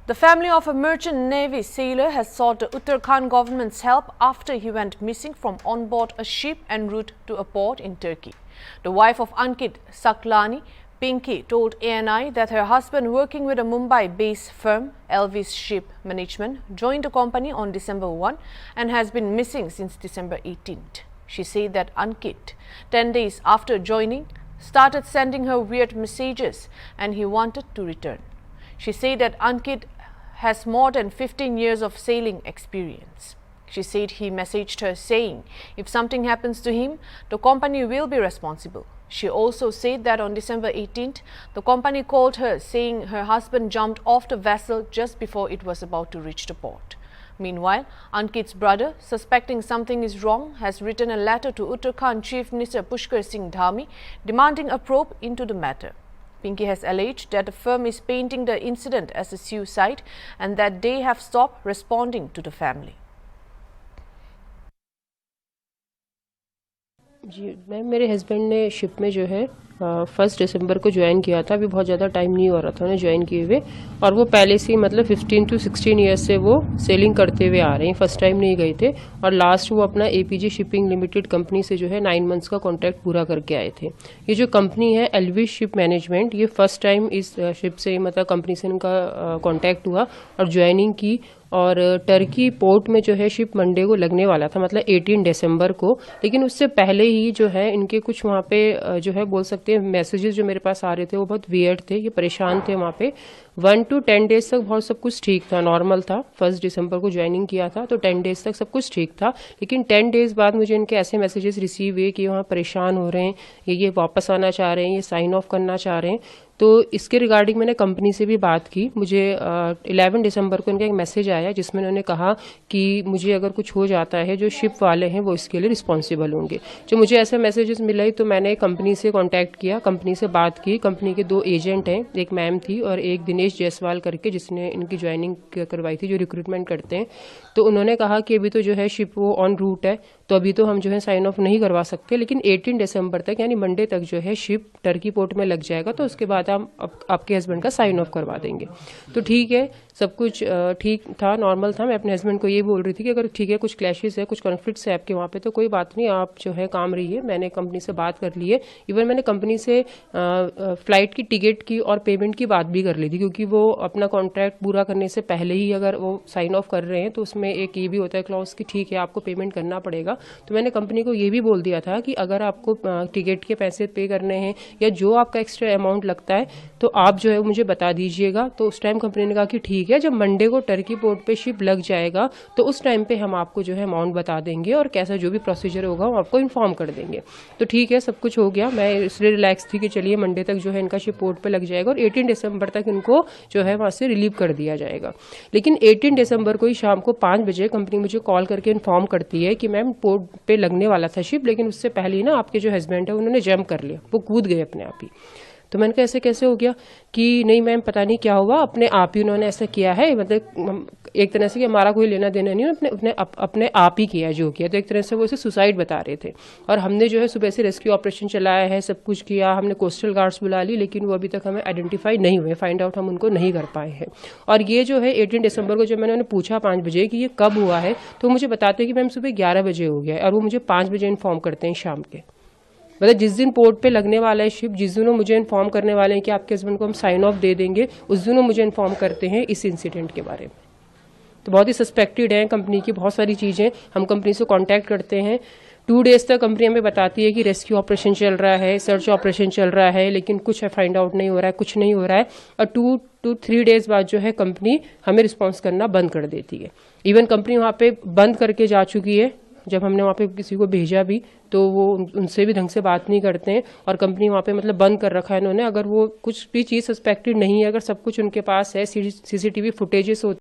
The family of a merchant navy sailor has sought the Uttarakhand government's help after he went missing from on board a ship en route to a port in Turkey. The wife of Ankit Saklani, Pinky, told ANI that her husband, working with a Mumbai-based firm, Elvis Ship Management, joined the company on December 1 and has been missing since December 18th. She said that Ankit, 10 days after joining, started sending her weird messages and he wanted to return. She said that Ankit has more than 15 years of sailing experience. She said he messaged her saying if something happens to him, the company will be responsible. She also said that on December 18th, the company called her saying her husband jumped off the vessel just before it was about to reach the port. Meanwhile, Ankit's brother, suspecting something is wrong, has written a letter to Uttarakhand Chief Minister Pushkar Singh Dhami demanding a probe into the matter. Pinky has alleged that the firm is painting the incident as a suicide and that they have stopped responding to the family. जी ma'am, मेरे husband ने ship में जो है 1 दिसंबर को join किया था। अभी बहुत ज़्यादा टाइम नहीं हो रहा था उन्हें ज्वाइन किए हुए, और वो पहले से ही मतलब 15 to 16 ईयर्स से वो सेलिंग करते हुए आ रहे हैं। फर्स्ट टाइम नहीं गए थे, और लास्ट वो अपना APG शिपिंग लिमिटेड कंपनी से जो है 9 मंथ्स का कॉन्ट्रैक्ट पूरा करके आए थे। ये जो कंपनी है एल्विस शिप मैनेजमेंट, ये फर्स्ट टाइम इस शिप से मतलब कंपनी से इनका कॉन्टैक्ट हुआ और ज्वाइनिंग की। और टर्की पोर्ट में जो है शिप मंडे को लगने वाला था, मतलब 18 दिसंबर को, लेकिन उससे पहले ही जो है इनके कुछ वहाँ पे जो है बोल सकते हैं मैसेजेस जो मेरे पास आ रहे थे वो बहुत वियर्ड थे। ये परेशान थे वहाँ पे। 1 to 10 डेज तक बहुत सब कुछ ठीक था, नॉर्मल था। 1 दिसंबर को ज्वाइनिंग किया था तो 10 डेज तक सब कुछ ठीक था, लेकिन 10 डेज बाद मुझे इनके ऐसे मैसेजेस रिसीव हुए कि वहाँ परेशान हो रहे हैं, ये वापस आना चाह रहे हैं, ये साइन ऑफ करना चाह रहे हैं। तो इसके रिगार्डिंग मैंने कंपनी से भी बात की। मुझे 11 दिसंबर को इनका एक मैसेज आया जिसमें उन्होंने कहा कि मुझे अगर कुछ हो जाता है जो शिप वाले हैं वो इसके लिए रिस्पॉन्सिबल होंगे। जो मुझे ऐसे मैसेजेस मिले तो मैंने कंपनी से कांटेक्ट किया, कंपनी से बात की। कंपनी के 2 एजेंट हैं, एक मैम थी और एक दिनेश जायसवाल करके, जिसने इनकी ज्वाइनिंग करवाई थी, जो रिक्रूटमेंट करते हैं। तो उन्होंने कहा कि अभी तो जो है शिप वो ऑन रूट है, तो अभी तो हम जो है साइन ऑफ नहीं करवा सकते, लेकिन 18 दिसंबर तक यानी मंडे तक जो है शिप टर्की पोर्ट में लग जाएगा, तो उसके बाद हम आपके हस्बैंड का साइन ऑफ करवा देंगे। तो ठीक है, सब कुछ ठीक था, नॉर्मल था। मैं अपने हस्बैंड को ये बोल रही थी कि अगर ठीक है कुछ क्लैशेस है, कुछ कॉन्फ्लिक्ट्स है आपके वहाँ पे, तो कोई बात नहीं, आप जो है काम रहिए। मैंने कंपनी से बात कर ली है, इवन मैंने कंपनी से फ्लाइट की टिकट की और पेमेंट की बात भी कर ली थी, क्योंकि वो अपना कॉन्ट्रैक्ट पूरा करने से पहले ही अगर वो साइन ऑफ कर रहे हैं तो उसमें एक ये भी होता है क्लॉज कि ठीक है आपको पेमेंट करना पड़ेगा। तो मैंने कंपनी को ये भी बोल दिया था कि अगर आपको टिकट के पैसे पे करने हैं या जो आपका एक्स्ट्रा अमाउंट लगता है तो आप जो है मुझे बता दीजिएगा। तो उस टाइम कंपनी ने कहा कि ठीक है, जब मंडे को टर्की पोर्ट पे शिप लग जाएगा तो उस टाइम पे हम आपको जो है अमाउंट बता देंगे और कैसा जो भी प्रोसीजर होगा वो आपको इन्फॉर्म कर देंगे। तो ठीक है, सब कुछ हो गया। मैं इसलिए रिलैक्स थी कि चलिए मंडे तक जो है इनका शिप पोर्ट पे लग जाएगा और 18 दिसंबर तक इनको जो है वहाँ से रिलीव कर दिया जाएगा। लेकिन 18 दिसंबर को ही शाम को 5 बजे कंपनी मुझे कॉल करके इन्फॉर्म करती है कि मैम पोर्ट पे लगने वाला था शिप, लेकिन उससे पहले ही ना आपके जो हस्बैंड है उन्होंने जंप कर लिया, वो कूद गए अपने आप ही। तो मैंने कहा ऐसे कैसे हो गया? कि नहीं मैम पता नहीं क्या हुआ, अपने आप ही उन्होंने ऐसा किया है, मतलब एक तरह से कि हमारा कोई लेना देना नहीं, अपने आप ही किया जो किया। तो एक तरह से वो इसे सुसाइड बता रहे थे। और हमने जो है सुबह से रेस्क्यू ऑपरेशन चलाया है, सब कुछ किया, हमने कोस्टल गार्ड्स बुला ली, लेकिन वो अभी तक हमें आइडेंटिफाई नहीं हुए, फाइंड आउट हम उनको नहीं कर पाए हैं। और ये जो है 18 दिसंबर को जब मैंने उन्हें पूछा 5 बजे कि ये कब हुआ है, तो मुझे बताते हैं कि मैम सुबह 11 बजे हो गया है, और वो मुझे 5 बजे इन्फॉर्म करते हैं शाम के। मतलब जिस दिन पोर्ट पे लगने वाला है शिप, जिस दिन वो मुझे इन्फॉर्म करने वाले हैं कि आपके हस्बैंड को हम साइन ऑफ दे देंगे, उस दिन वो मुझे इन्फॉर्म करते हैं इस इंसिडेंट के बारे में। तो बहुत ही सस्पेक्टेड है कंपनी की बहुत सारी चीज़ें। हम कंपनी से कांटेक्ट करते हैं, 2 डेज तक कंपनी हमें बताती है कि रेस्क्यू ऑपरेशन चल रहा है, सर्च ऑपरेशन चल रहा है, लेकिन कुछ फाइंड आउट नहीं हो रहा है, कुछ नहीं हो रहा है। और 2 to 3 डेज बाद जो है कंपनी हमें रिस्पॉन्स करना बंद कर देती है। इवन कंपनी वहाँ पे बंद करके जा चुकी है। जब हमने वहाँ पे किसी को भेजा भी तो वो उनसे भी ढंग से बात नहीं करते हैं, और कंपनी वहाँ पे मतलब बंद कर रखा है इन्होंने। अगर वो कुछ भी चीज़ सस्पेक्टेड नहीं है, अगर सब कुछ उनके पास है, CCTV फुटेजेस होते